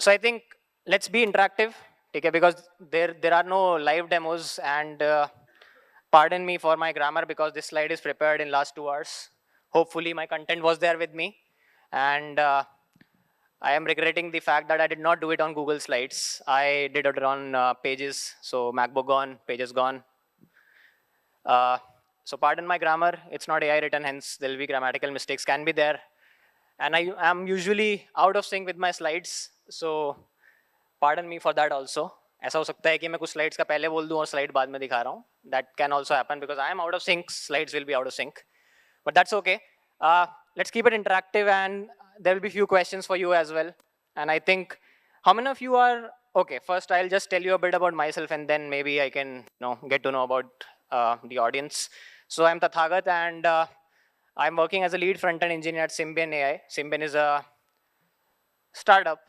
So I think let's be interactive, okay? Because there are no live demos, and pardon me for my grammar because this slide is prepared in last 2 hours. Hopefully my content was there with me, and I am regretting the fact that I did not do it on Google Slides. I did it on Pages. So MacBook gone, Pages gone. Uh, so pardon my grammar. It's not AI written, hence there will be grammatical mistakes can be there. And I am usually out of sync with my slides. So pardon me for that also. ऐसा हो सकता है कि मैं कुछ slides का पहले बोल दूं और स्लाइड बाद में दिखा रहा हूँ. That can also happen because I am out of sync. Slides will be out of sync. But that's okay. Let's keep it interactive, and there will be few questions for you as well. And I think, how many of you are, okay, first I'll just tell you a bit about myself and then maybe I can get to know about the audience. So I'm Tathagat, and I'm working as a lead front-end engineer at Symbian AI. Symbian is a startup,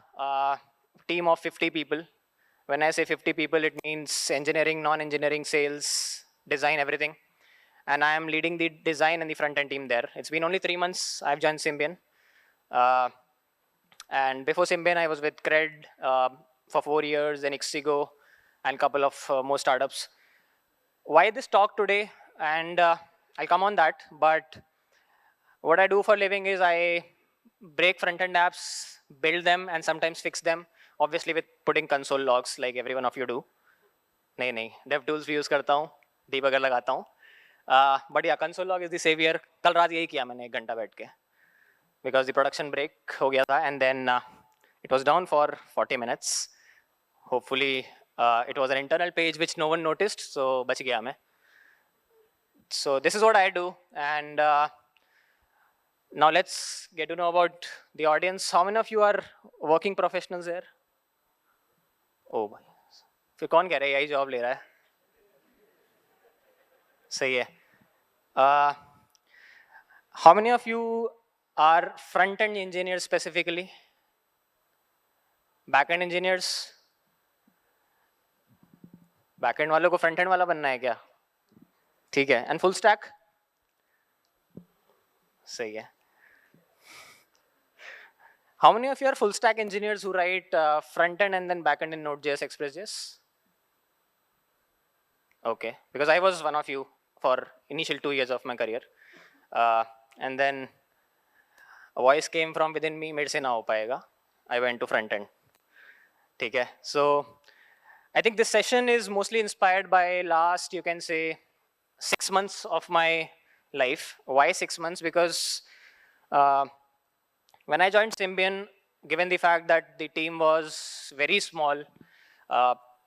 team of 50 people. When I say 50 people, it means engineering, non-engineering, sales, design, everything. And I am leading the design and the front-end team there. It's been only 3 months I've joined Symbian. And before Symbian, I was with Cred for 4 years, then Ixigo, and a couple of more startups. Why this talk today? And I'll come on that. But what I do for a living is I break front-end apps, build them, and sometimes fix them. Obviously, with putting console logs, like every one of you do. नहीं, dev tools भी use करता हूँ, debugger लगाता हूँ. But yeah, console log is the savior. कल रात यही किया मैंने 1 घंटा बैठ के, because the production break हो गया था, and then it was down for 40 minutes. Hopefully, it was an internal page which no one noticed, so बच गया मैं. So this is what I do, and now let's get to know about the audience. How many of you are working professionals here? Oh भाई, फिर कौन कह रहा है यही जॉब ले रहा है? सही है. How many of you are front-end engineers specifically? Back-end engineers? Back-end वालों को front-end वाला बनना है क्या? ठीक है. And full stack? सही है. How many of you are full stack engineers who write front-end and then back-end in Node.js, Express.js? Okay, because I was one of you for initial 2 years of my career. And then a voice came from within me, मेरे से ना हो पाएगा. I went to front-end. ठीक है. So I think this session is mostly inspired by last, you can say, 6 months of my life. Why 6 months? Because when I joined Symbian, given the fact that the team was very small,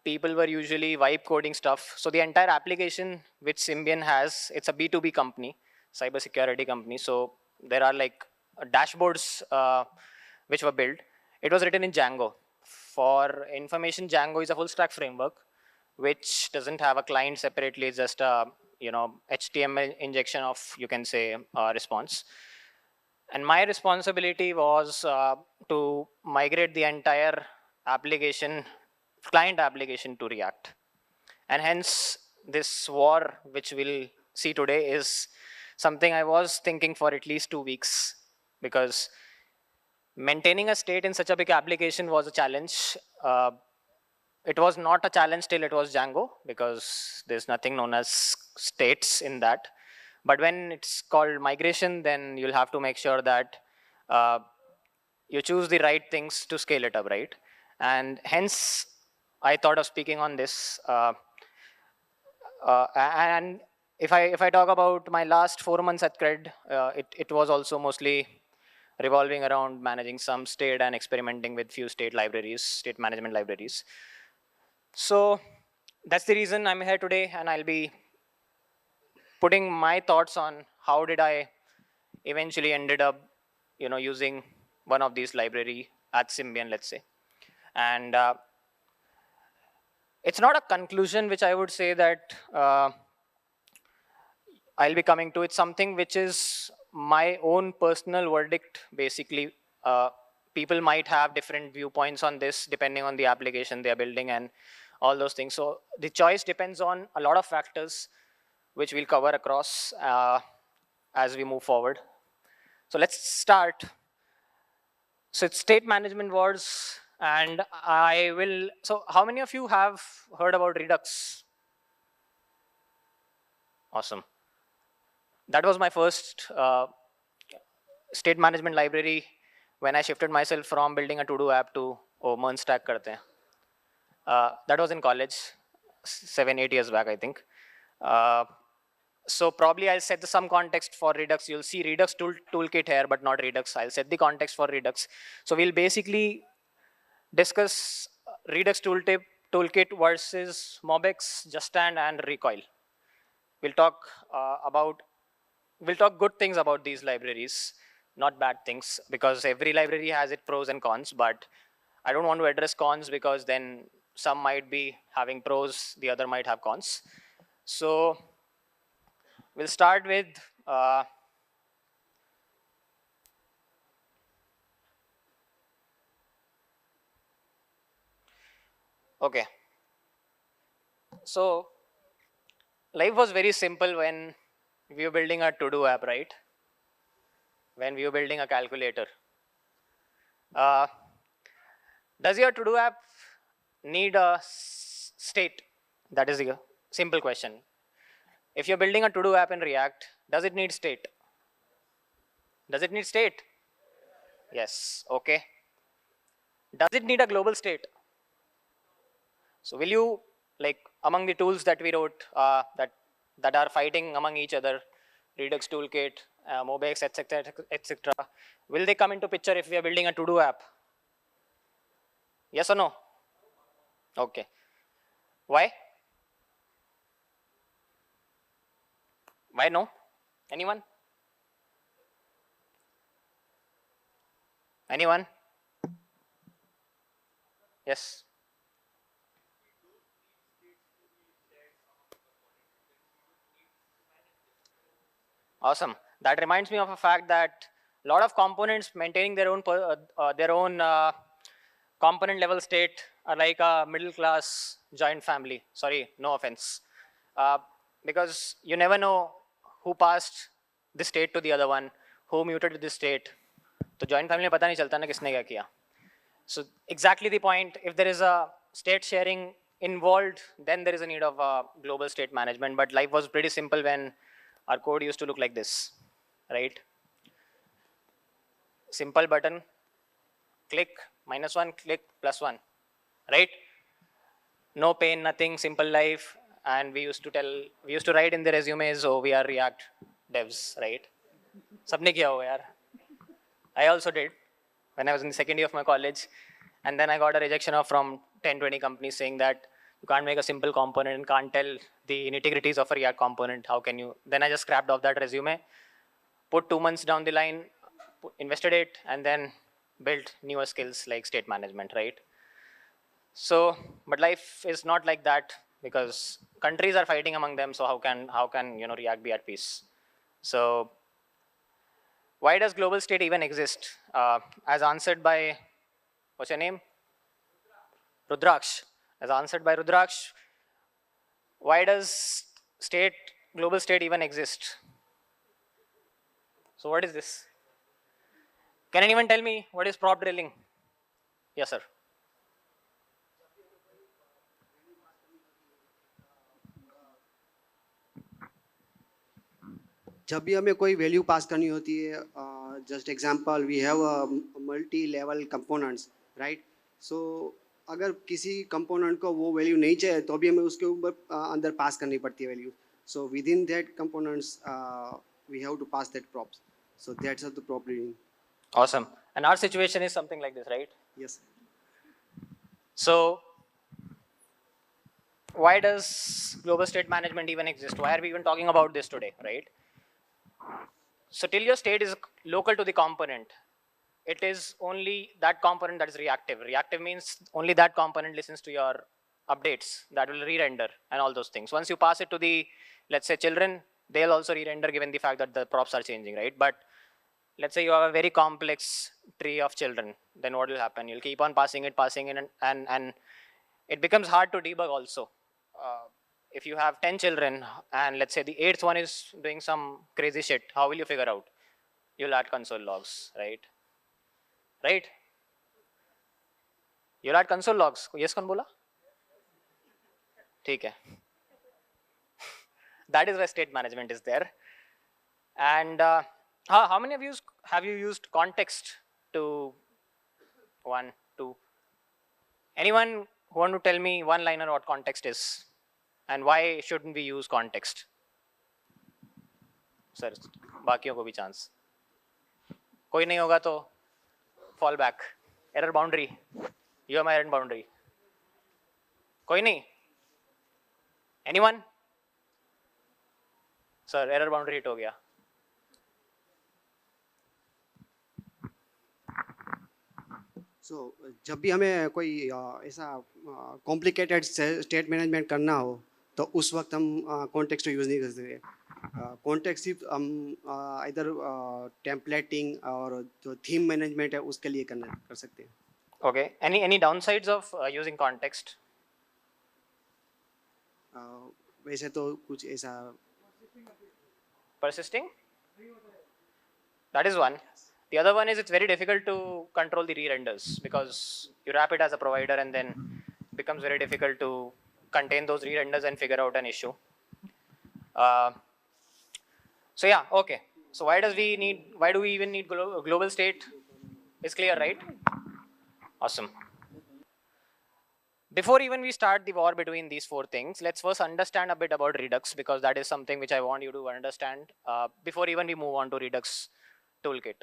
people were usually vibe coding stuff. So the entire application which Symbian has, it's a B2B company, cybersecurity company. So there are like dashboards which were built. It was written in Django. For information, Django is a full stack framework which doesn't have a client separately. It's just a HTML injection of, you can say, response. And my responsibility was to migrate the entire application, client application, to React. And hence, this war, which we'll see today, is something I was thinking for at least 2 weeks, because maintaining a state in such a big application was a challenge. It was not a challenge till it was Django, because there's nothing known as states in that. But when it's called migration, then you'll have to make sure that you choose the right things to scale it up, right? And hence, I thought of speaking on this. And if I talk about my last 4 months at Cred, it was also mostly revolving around managing some state and experimenting with few state libraries, state management libraries. So that's the reason I'm here today, and I'll be putting my thoughts on how did I eventually ended up, using one of these library at Symbian, let's say. And it's not a conclusion which I would say that I'll be coming to. It's something which is my own personal verdict, basically. People might have different viewpoints on this depending on the application they're building and all those things. So the choice depends on a lot of factors, which we'll cover across as we move forward. So let's start. So it's state management wars And I will, so how many of you have heard about Redux? Awesome. That was my first state management library when I shifted myself from building a to-do app to, oh, merge stack karte hain. That was in college, 7-8 years back, I think. Uh, so probably I'll set some context for Redux. You'll see Redux toolkit here, but not Redux. I'll set the context for Redux. So we'll basically discuss Redux toolkit versus Mobix, Justand, and Recoil. We'll talk we'll talk good things about these libraries, not bad things, because every library has its pros and cons. But I don't want to address cons because then some might be having pros, the other might have cons. So we'll start with okay. So life was very simple when we were building a to-do app, right? When we were building a calculator. Does your to-do app need a state? That is a simple question. If you're building a to-do app in React, does it need state? Does it need state? Yes, okay. Does it need a global state? So will you, like among the tools that we wrote that are fighting among each other, Redux toolkit, Mobix, etc., will they come into picture if we are building a to-do app? Yes or no? Okay. Why? Why no? Anyone? Anyone? Yes. Awesome. That reminds me of a fact that a lot of components maintaining their own component level state are like a middle class joint family. Sorry, no offense. Because you never know who passed this state to the other one, who muted this state. तो joint family में पता नहीं चलता ना किसने क्या किया. So exactly the point. If there is a state sharing involved, then there is a need of a global state management. But life was pretty simple when our code used to look like this, right? Simple button, click, -1, click, +1, right? No pain, nothing, simple life. And we used to write in the resumes, oh, we are React devs, right? Sabne kiya hoga yaar. I also did when I was in the second year of my college. And then I got a rejection of from 10, 20 companies saying that you can't make a simple component and can't tell the nitty-gritties of a React component. How can you? Then I just scrapped off that resume, put 2 months down the line, invested it, and then built newer skills like state management, right? So, but life is not like that because countries are fighting among them. So how can React be at peace? So why does global state even exist? As answered by, what's your name? Rudraksh. As answered by Rudraksh, why does global state even exist? So what is this? Can anyone tell me what is prop drilling? Yes, sir. जब भी हमें कोई value pass करनी होती है, just example we have multi level components, right? So अगर किसी component को वो वैल्यू नहीं चाहिए तो भी हमें उसके ऊपर अंदर पास करनी पड़ती है value. So within that components we have to pass that props. So that's the problem. Awesome. And our situation is something like this, right? Yes. So why does global state management even exist? Why are we even talking about this today, right? So till your state is local to the component, it is only that component that is reactive. Reactive means only that component listens to your updates that will re-render and all those things. Once you pass it to the, let's say, children, they'll also re-render given the fact that the props are changing, right? But let's say you have a very complex tree of children, then what will happen? You'll keep on passing it, and it becomes hard to debug also. If you have 10 children and let's say the 8th one is doing some crazy shit, how will you figure out? You'll add console logs, right? Right? You'll add console logs. Yes, कौन बोला? ठीक है. That is why state management is there. And how many of you have you used context to one, two? Anyone who want to tell me one liner what context is and why shouldn't we use context? Sir, बाकियों को भी chance. कोई नहीं होगा तो fall back. Error boundary. You are my error boundary. कोई नहीं? Anyone? Sir, error boundary hit हो गया. सो जब भी हमें कोई ऐसा कॉम्प्लिकेटेड स्टेट मैनेजमेंट करना हो तो उस वक्त हम कॉन्टेक्स्ट यूज़ नहीं कर सकते. कॉन्टेक्स्ट सिर्फ हम इधर टेम्पलेटिंग और जो थीम मैनेजमेंट है उसके लिए कर सकते हैं. Okay. Any downsides of using context? वैसे तो कुछ ऐसा Persisting? That is one. The other one is it's very difficult to control the re-renders because you wrap it as a provider and then becomes very difficult to contain those re-renders and figure out an issue. So yeah, okay. So why do we even need global state? It's clear, right? Awesome. Before even we start the war between these four things, let's first understand a bit about Redux because that is something which I want you to understand before even we move on to Redux toolkit.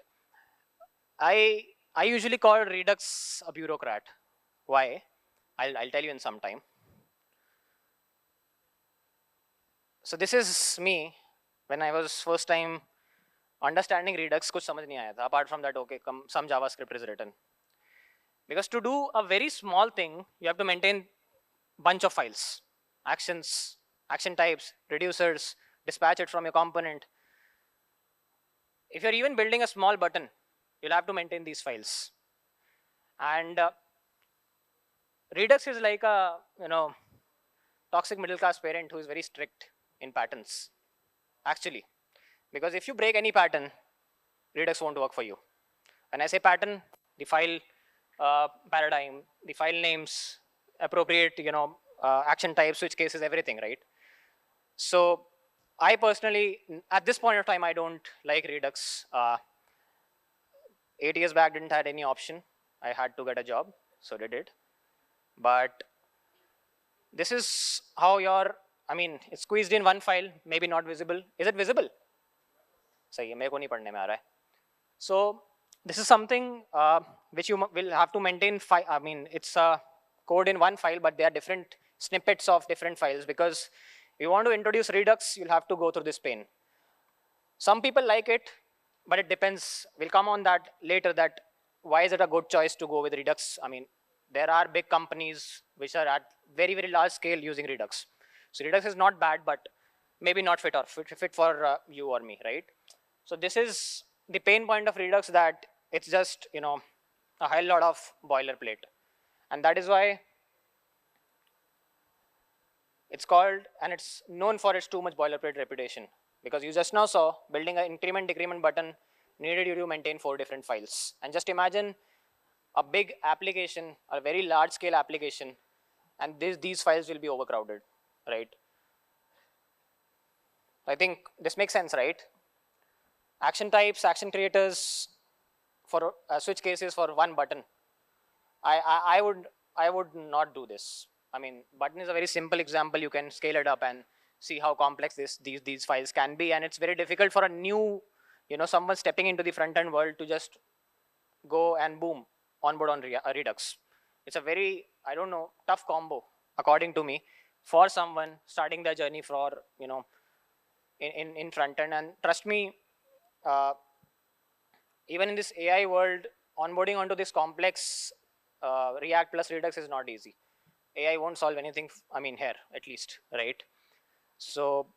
I usually call Redux a bureaucrat. Why? I'll tell you in some time. So this is me when I was first time understanding Redux. कुछ समझ नहीं आया था. Apart from that, okay, some JavaScript is written. Because to do a very small thing, you have to maintain bunch of files, actions, action types, reducers, dispatch it from your component. If you're even building a small button, you'll have to maintain these files. And Redux is like a toxic middle class parent who is very strict in patterns. Actually, because if you break any pattern, Redux won't work for you. When I say pattern, the file paradigm, the file names, appropriate action types, switch cases, everything, right? So I personally, at this point of time, I don't like Redux. 8 years back, didn't have any option. I had to get a job, so did it. But this is how it's squeezed in one file, maybe not visible. Is it visible? सही है, मेरे को नहीं पढ़ने में आ रहा है. So this is something which you will have to maintain. It's a code in one file, but there are different snippets of different files because if you want to introduce Redux, you'll have to go through this pain. Some people like it, but it depends. We'll come on that later, that why is it a good choice to go with Redux? There are big companies which are at very, very large scale using Redux. So Redux is not bad, but maybe not fit for you or me, right? So this is the pain point of Redux, that it's just, a hell lot of boilerplate. And that is why it's called, and it's known for its too much boilerplate reputation. Because you just now saw building an increment decrement button needed you to maintain 4 different files. And just imagine a big application, a very large scale application, and these files will be overcrowded, right? I think this makes sense, right? Action types, action creators for switch cases for one button. I would not do this. Button is a very simple example. You can scale it up and see how complex these files can be, and it's very difficult for a new, someone stepping into the front end world to just go and boom, onboard on Redux. It's a very, tough combo, according to me, for someone starting their journey for, in front end. And trust me, even in this AI world, onboarding onto this complex React plus Redux is not easy. AI won't solve anything, here at least, right? So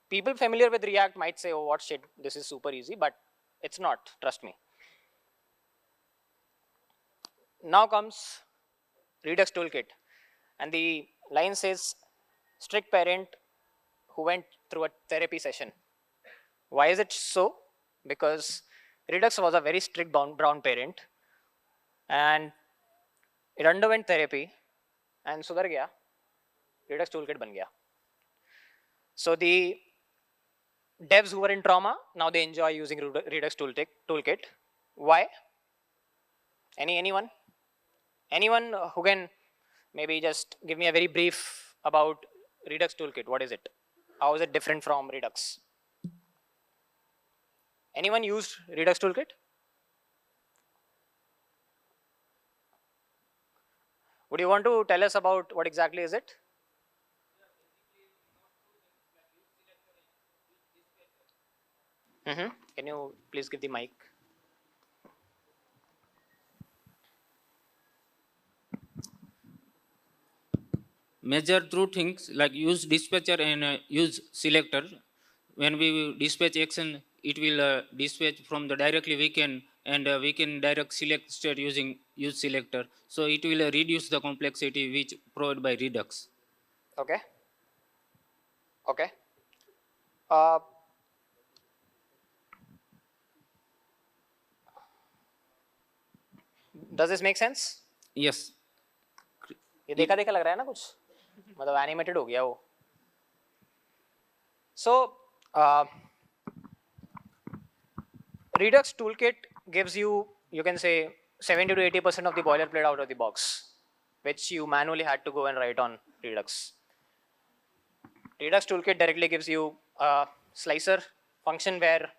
people familiar with React might say, oh, what shit, this is super easy, but it's not, trust me. Now comes Redux toolkit, and the line says, strict parent who went through a therapy session. Why is it so? Because Redux was a very strict brown parent, and It underwent therapy and सुधर गया. Redux toolkit बन गया. So the devs who were in trauma, now they enjoy using Redux toolkit. Why? Anyone? Anyone who can maybe just give me a very brief about Redux toolkit. What is it? How is it different from Redux? Anyone used Redux toolkit? Would you want to tell us about what exactly is it? Can you please give the mic? Measure through things like use dispatcher and use selector. When we dispatch action, it will dispatch from the directly we can direct select state using use selector. So it will reduce the complexity which provided by Redux. Okay. Okay. Uh, does this make sense? Yes. ये देखा देखा लग रहा है ना कुछ मतलब animated हो गया वो so Redux toolkit gives you can say 70 to 80% of the boilerplate out of the box which you manually had to go and write on Redux. Redux toolkit directly gives you a slicer function where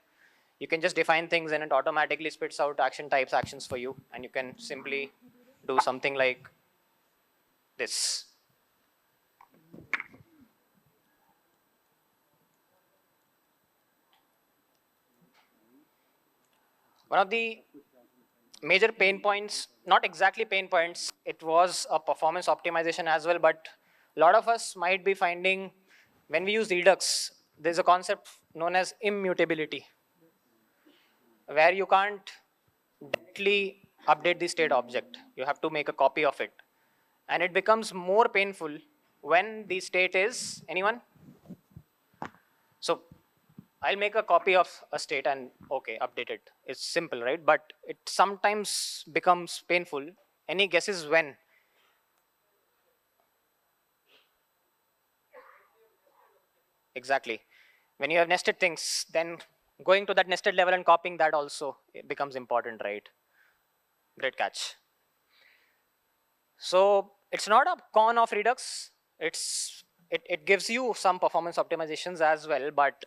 you can just define things and it automatically spits out action types, actions for you, and you can simply do something like this. One of the major pain points, not exactly pain points, it was a performance optimization as well, but a lot of us might be finding when we use Redux, there's a concept known as immutability, where you can't directly update the state object. You have to make a copy of it. And it becomes more painful when the state is, anyone? So I'll make a copy of a state and okay, update it. It's simple, right? But it sometimes becomes painful. Any guesses when? Exactly. When you have nested things, then going to that nested level and copying that also becomes important, right? Great catch. So it's not a con of Redux. It gives you some performance optimizations as well, but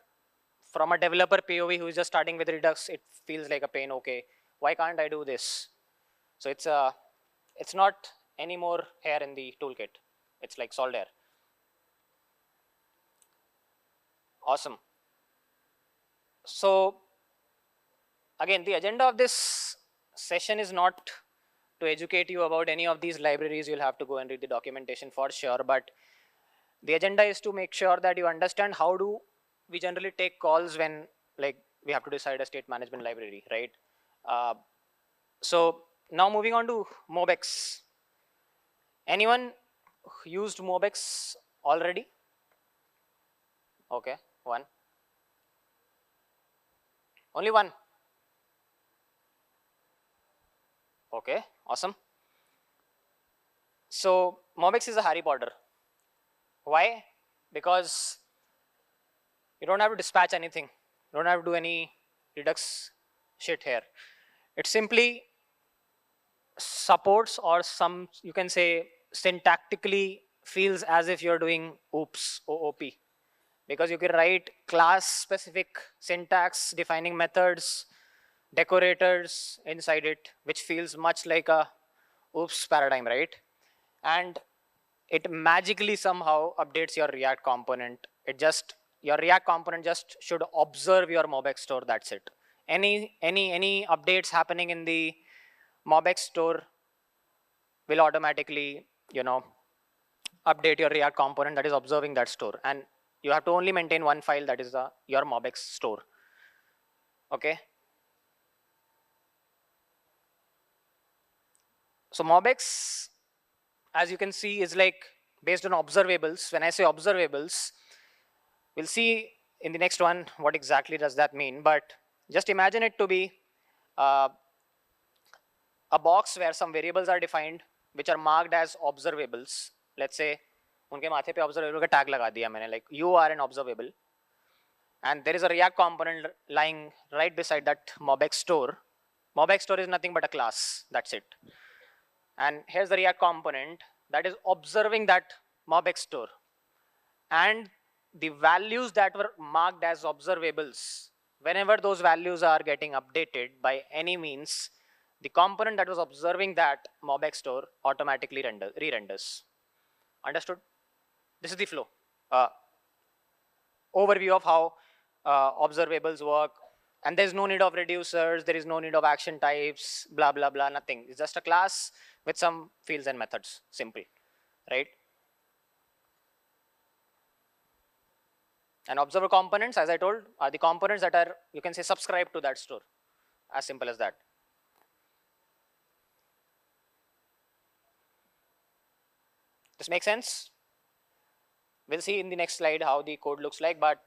from a developer POV who is just starting with Redux, it feels like a pain. Okay, why can't I do this? So it's not anymore here in the toolkit. It's like solved here. Awesome. So again, the agenda of this session is not to educate you about any of these libraries. You'll have to go and read the documentation for sure. But the agenda is to make sure that you understand how do we generally take calls when like we have to decide a state management library, right? So now moving on to Mobex. Anyone used Mobex already? Okay, one. Only one. Okay, awesome. So Mobex is a Harry Potter. Why? Because you don't have to dispatch anything. You don't have to do any Redux shit here. It simply supports or some, you can say, syntactically feels as if you're doing OOPS, OOP. Because you can write class specific syntax defining methods, decorators inside it, which feels much like a OOPS paradigm, right? And it magically somehow updates your React component. Your React component just should observe your Mobex store, that's it. Any updates happening in the Mobex store will automatically, update your React component that is observing that store. And you have to only maintain one file, that is your Mobex store. Okay. So Mobex, as you can see, is like based on observables. When I say observables, we'll see in the next one what exactly does that mean. But just imagine it to be a box where some variables are defined which are marked as observables. Let's say उनके माथे पे observable का tag लगा दिया मैंने, like you are an observable, and there is a React component lying right beside that MobX store. MobX store is nothing but a class, that's it. And here's the React component that is observing that MobX store. And the values that were marked as observables, whenever those values are getting updated by any means, the component that was observing that MobX store automatically re-renders. Understood? This is the flow. Overview of how observables work. And there's no need of reducers, there is no need of action types, blah, blah, blah, nothing. It's just a class with some fields and methods, simple, right? And observer components, as I told, are the components that are, you can say, subscribed to that store. As simple as that. This makes sense? We'll see in the next slide how the code looks like, but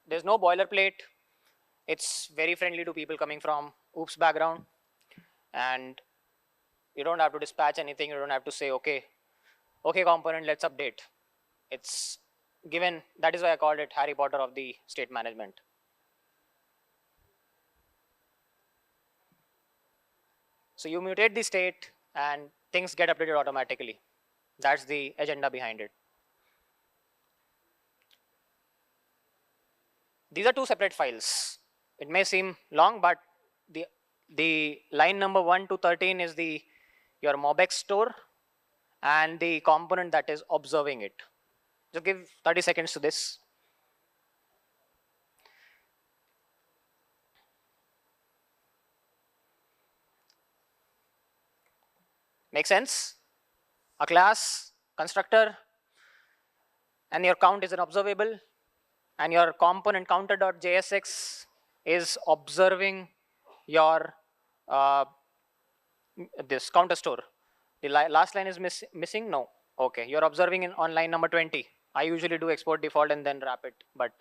there's no boilerplate. It's very friendly to people coming from OOPS background. And you don't have to dispatch anything. You don't have to say, okay component, let's update. It's given. That is why I called it Harry Potter of the state management. So you mutate the state and things get updated automatically. That's the agenda behind it. These are two separate files. It may seem long, but the line number 1 to 13 is your MobX store and the component that is observing it. Just give 30 seconds to this. Make sense? A class, constructor, and your count is an observable, and your component counter.jsx is observing your this counter store. The last line is missing? No. Okay, you're observing on line number 20. I usually do export default and then wrap it, but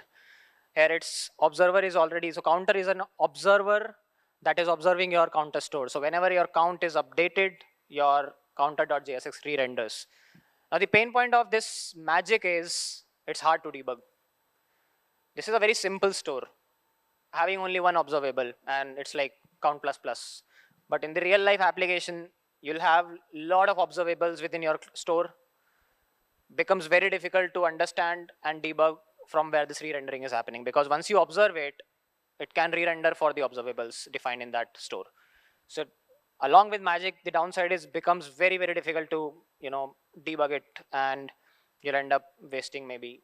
here it's observer is already, so counter is an observer that is observing your counter store. So whenever your count is updated, your counter.jsx re-renders. Now the pain point of this magic is it's hard to debug. This is a very simple store, having only one observable, and it's like count plus plus. But in the real life application, you'll have a lot of observables within your store. Becomes very difficult to understand and debug from where this re-rendering is happening, because once you observe it, it can re-render for the observables defined in that store. So along with magic, the downside is becomes very, very difficult to debug it, and you'll end up wasting maybe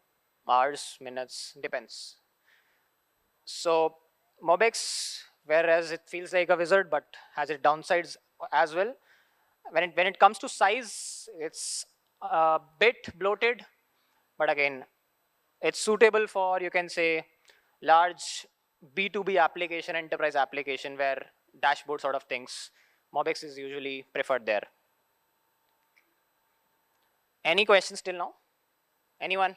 hours, minutes, depends. So MobX, whereas it feels like a wizard, but has its downsides as well. When it comes to size, it's a bit bloated, but again, it's suitable for, you can say, large B2B application, enterprise application where dashboard sort of things. MobX is usually preferred there. Any questions till now? Anyone?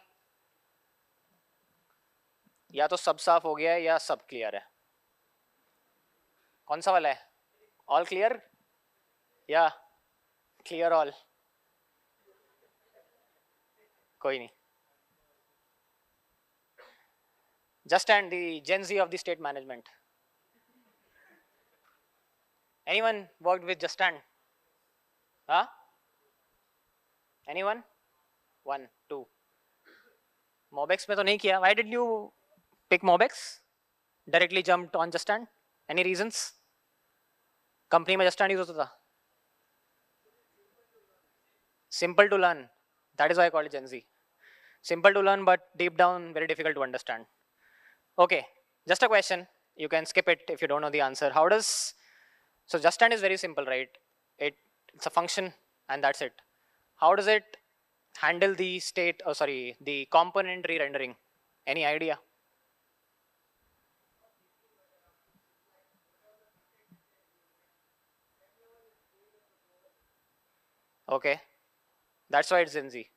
या तो सब साफ हो गया है या सब clear है? कौन सा वाला है? All clear? Yeah, clear all. कोई नहीं. Justand, the Gen Z of the state management. Anyone worked with Justand? Huh? Anyone? 1, 2. MobX में तो नहीं किया. Why did you pick MobX? Directly jumped on Justand? Any reasons? Company में Justand use होता था. Simple to learn. That is why I call it Gen Z. Simple to learn, but deep down, very difficult to understand. Okay, just a question. You can skip it if you don't know the answer. So Justand is very simple, right? It's a function and that's it. How does it handle the the component re-rendering? Any idea? Okay, that's why it's Gen Z.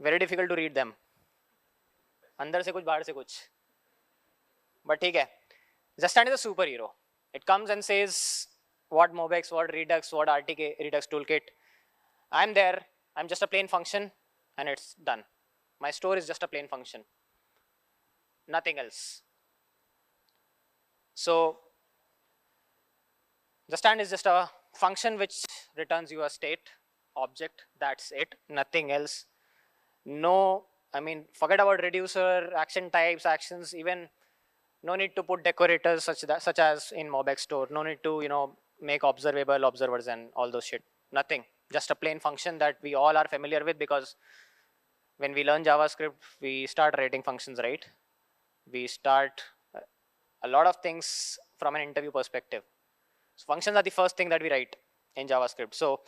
Very difficult to read them. अंदर से कुछ बाहर से कुछ. But ठीक है. Justand is a superhero. It comes and says what MobX, what Redux, what RTK Redux toolkit. I'm there, I'm just a plain function, and it's done. My store is just a plain function, nothing else. So the stand is just a function which returns you a state object. That's it, nothing else. No, I mean, forget about reducer, action types, actions, even no need to put decorators such as in MobX store. No need to, make observable observers and all those shit. Nothing. Just a plain function that we all are familiar with, because when we learn JavaScript, we start writing functions, right? We start a lot of things from an interview perspective. So functions are the first thing that we write in JavaScript. So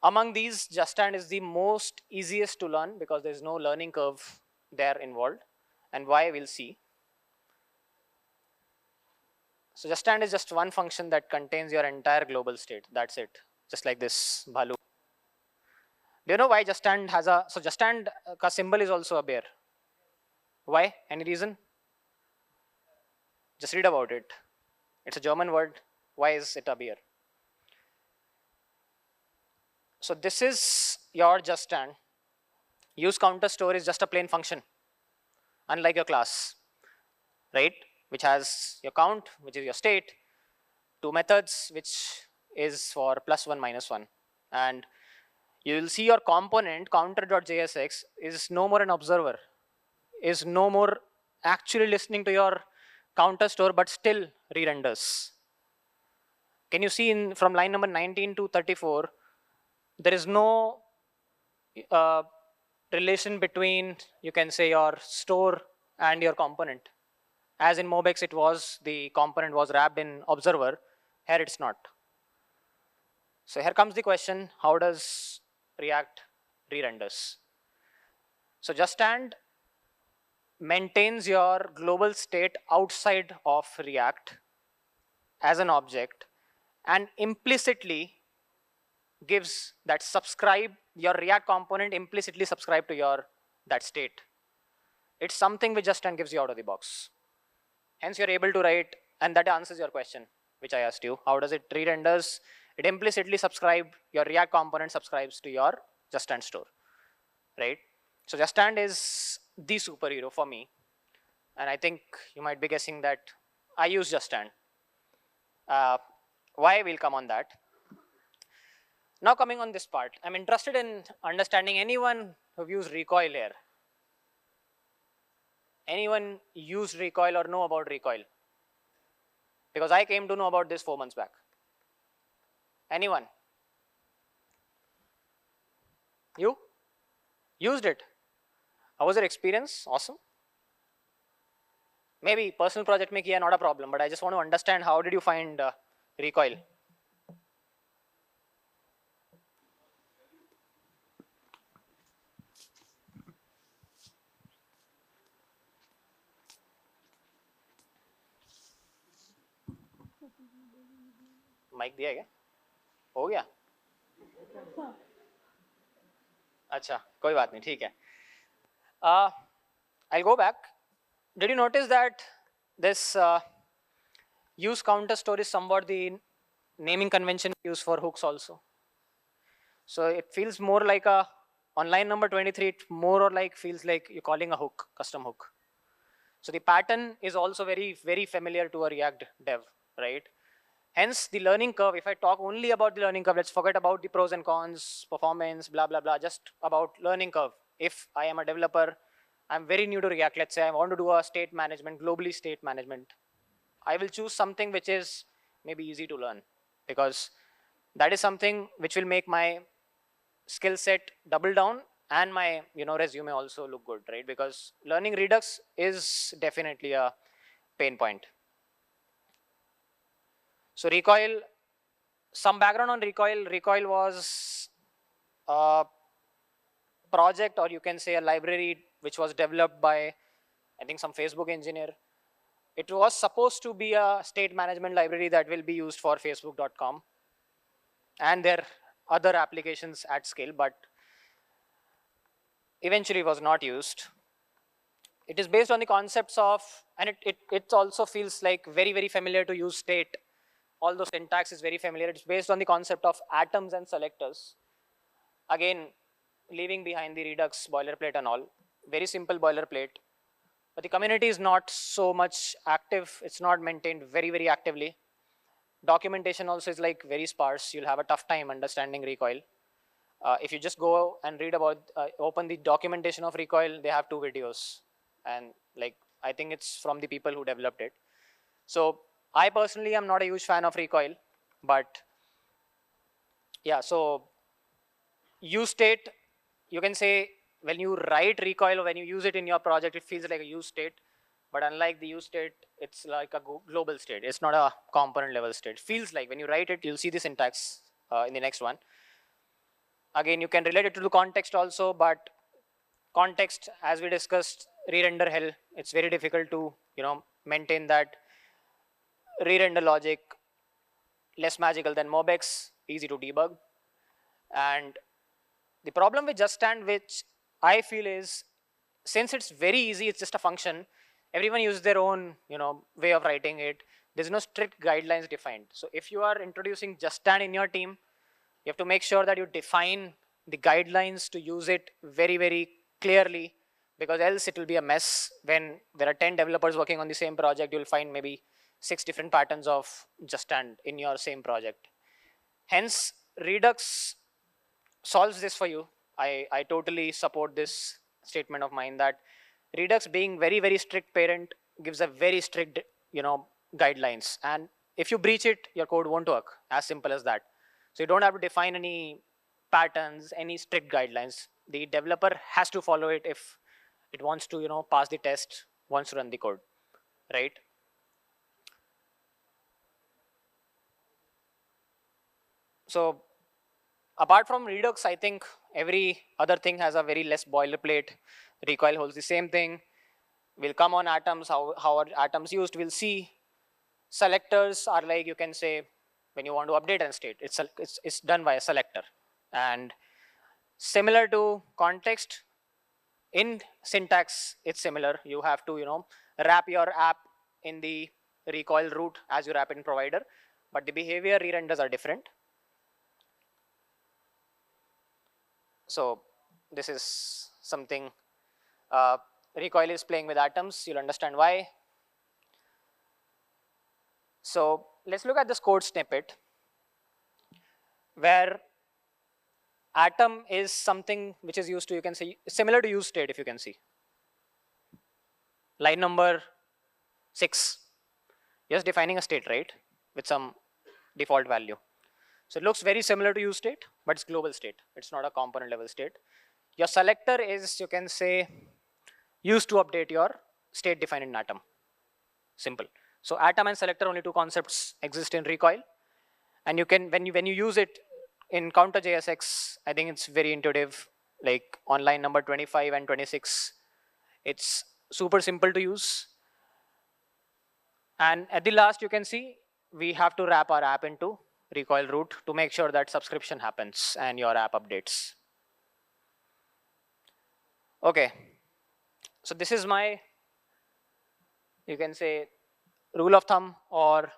among these, JustStand is the most easiest to learn because there's no learning curve there involved. And why, we'll see. So JustStand is just one function that contains your entire global state. That's it. Just like this Bhalu. Do you know why JustStand has a, so JustStand ka symbol is also a bear. Why? Any reason? Just read about it. It's a German word. Why is it a bear? So this is your JustStand. Use counter store is just a plain function, unlike your class, right? Which has your count, which is your state, two methods, which is for +1, -1. And you will see your component counter.jsx is no more an observer, is no more actually listening to your counter store, but still re-renders. Can you see from line number 19 to 34, there is no relation between, you can say, your store and your component. As in MobX, it was, the component was wrapped in observer. Here it's not. So here comes the question, how does React re-renders? So JustStand maintains your global state outside of React as an object and implicitly gives that subscribe, your React component implicitly subscribe to your that state. It's something which JustStand gives you out of the box. Hence you're able to write, and that answers your question, which I asked you. How does it re-renders? It implicitly subscribe, your React component subscribes to your JustStand store, right? So JustStand is the superhero for me. And I think you might be guessing that I use JustStand. Why? We'll come on that. Now coming on this part, I'm interested in understanding anyone who've used Recoil here. Anyone used Recoil or know about Recoil? Because I came to know about this 4 months back. Anyone? You? Used it? How was your experience? Awesome. Maybe personal project mein kiya, not a problem, but I just want to understand how did you find Recoil? Mic दिया क्या? हो गया? अच्छा, कोई बात नहीं, ठीक है. I'll go back. Did you notice that this use counter store is somewhat the naming convention used for hooks also? So it feels more like on line number 23, it more or like feels like you're calling a hook, custom hook. So the pattern is also very, very familiar to a React dev, right? Hence the learning curve, if I talk only about the learning curve, let's forget about the pros and cons, performance, blah, blah, blah, just about learning curve. If I am a developer, I'm very new to React, let's say I want to do a state management, globally state management. I will choose something which is maybe easy to learn, because that is something which will make my skill set double down and my resume also look good, right? Because learning Redux is definitely a pain point. So Recoil, some background on Recoil. Recoil was a project, or you can say a library, which was developed by, I think, some Facebook engineer. It was supposed to be a state management library that will be used for Facebook.com and their other applications at scale, but eventually was not used. It is based on the concepts of, and it also feels like very, very familiar to use state. Although syntax is very familiar, it's based on the concept of atoms and selectors. Again, leaving behind the Redux boilerplate and all, very simple boilerplate, but the community is not so much active. It's not maintained very, very actively. Documentation also is like very sparse. You'll have a tough time understanding recoil. If you just go and read about, open the documentation of recoil, they have 2 videos. And like, I think it's from the people who developed it. So I personally am not a huge fan of recoil, but yeah, so use state, you can say when you write recoil or when you use it in your project, it feels like a use state. But unlike the use state, it's like a global state. It's not a component level state. Feels like when you write it, you'll see the syntax in the next one. Again, you can relate it to the context also, but context, as we discussed, re-render hell, it's very difficult to, maintain that re-render logic, less magical than MobX, easy to debug. And the problem with Just Stand, which I feel is, since it's very easy, it's just a function, everyone uses their own, way of writing it. There's no strict guidelines defined. So if you are introducing Just Stand in your team, you have to make sure that you define the guidelines to use it very, very clearly, because else it will be a mess. When there are 10 developers working on the same project, you'll find maybe 6 different patterns of Just Stand in your same project. Hence, Redux solves this for you. I totally support this statement of mine that Redux, being very, very strict parent, gives a very strict, guidelines. And if you breach it, your code won't work. As simple as that. So you don't have to define any patterns, any strict guidelines. The developer has to follow it if it wants to, pass the test, wants to run the code, right? So apart from Redux, I think every other thing has a very less boilerplate. Recoil holds the same thing. We'll come on atoms, how are atoms used, we'll see. Selectors are like, you can say, when you want to update an state, it's done by a selector. And similar to context, in syntax, it's similar. You have to, wrap your app in the recoil root as you wrap it in provider, but the behavior re-renders are different. So this is something, recoil is playing with atoms. You'll understand why. So let's look at this code snippet where atom is something which is used to, you can say, similar to use state, if you can see. Line number 6. Just defining a state, right? With some default value. So it looks very similar to use state, but it's global state. It's not a component level state. Your selector is, you can say, used to update your state defined in atom. Simple. So atom and selector, only 2 concepts exist in recoil. And you can, when you use it in counter JSX, I think it's very intuitive. Like on line number 25 and 26, it's super simple to use. And at the last, you can see, we have to wrap our app into recoil root to make sure that subscription happens and your app updates. Okay, so this is my, you can say, rule of thumb, or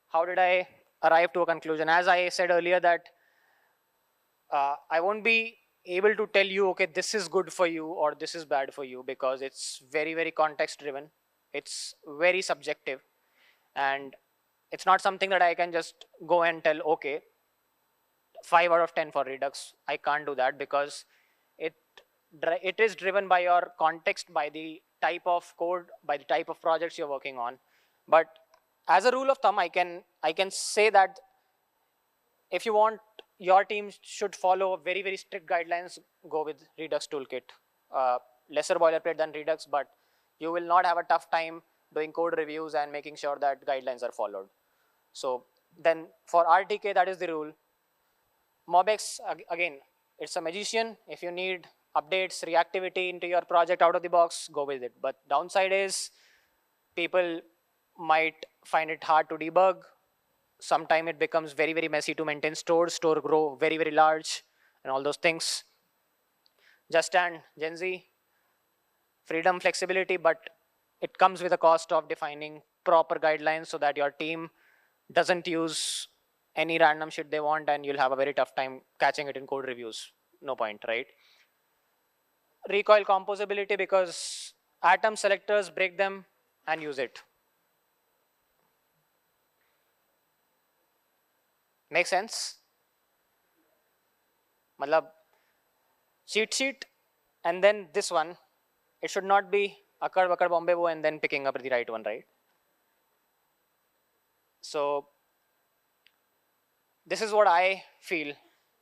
how did I arrive to a conclusion. As I said earlier that I won't be able to tell you, okay, this is good for you or this is bad for you, because it's very, very context driven. It's very subjective, and it's not something that I can just go and tell, okay, 5 out of 10 for Redux. I can't do that, because it is driven by your context, by the type of code, by the type of projects you're working on. But as a rule of thumb, I can say that if you want your team should follow very, very strict guidelines, go with Redux toolkit. Lesser boilerplate than Redux, but you will not have a tough time doing code reviews and making sure that guidelines are followed. So then for RTK, that is the rule. MobX, again, it's a magician. If you need updates, reactivity into your project out of the box, go with it. But downside is people might find it hard to debug. Sometime it becomes very, very messy to maintain store grow very, very large, and all those things. Just Stand, Gen Z, freedom, flexibility, but it comes with a cost of defining proper guidelines so that your team doesn't use any random shit they want, and you'll have a very tough time catching it in code reviews. No point, right? Recoil composability, because atom selectors break them and use it. Make sense? Matlab, cheat sheet and then this one, it should not be akkad bakkad Bombay Bo and then picking up the right one, right? So this is what I feel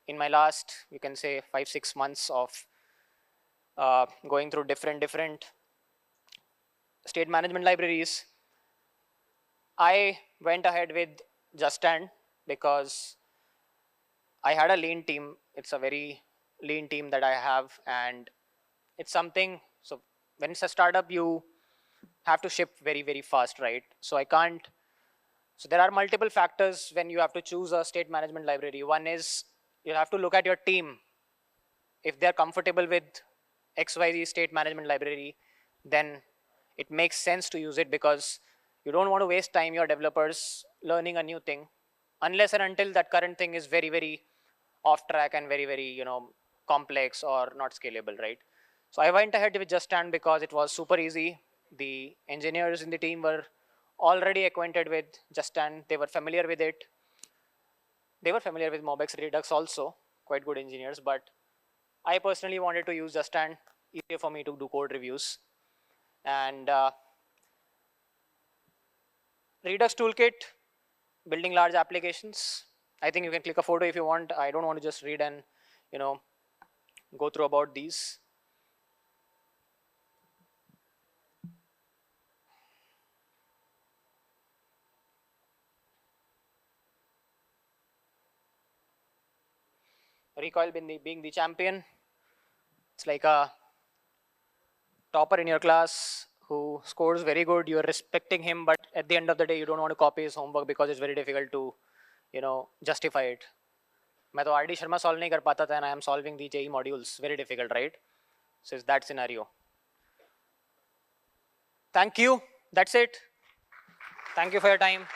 in my last, you can say, 5-6 months of going through different state management libraries. I went ahead with Justand because I had a lean team. It's a very lean team that I have, and it's something. So when it's a startup, you have to ship very fast, right? So I can't. So there are multiple factors when you have to choose a state management library. One is you have to look at your team. If they're comfortable with XYZ state management library, then it makes sense to use it, because you don't want to waste time, your developers, learning a new thing, unless and until that current thing is very off track and very complex or not scalable, right? So I went ahead with Justand because it was super easy. The engineers in the team were already acquainted with Justand. They were familiar with it. They were familiar with Mobex Redux also, quite good engineers, but I personally wanted to use Justand, easier for me to do code reviews. And Redux Toolkit, building large applications. I think you can click a photo if you want. I don't want to just read and go through about these. Recoil being the champion. It's like a topper in your class who scores very good. You're respecting him, but at the end of the day, you don't want to copy his homework because it's very difficult to, justify it. मैं तो RD Sharma solve नहीं कर पाता था, and I am solving the JEE modules. Very difficult, right? So it's that scenario. Thank you. That's it. Thank you for your time.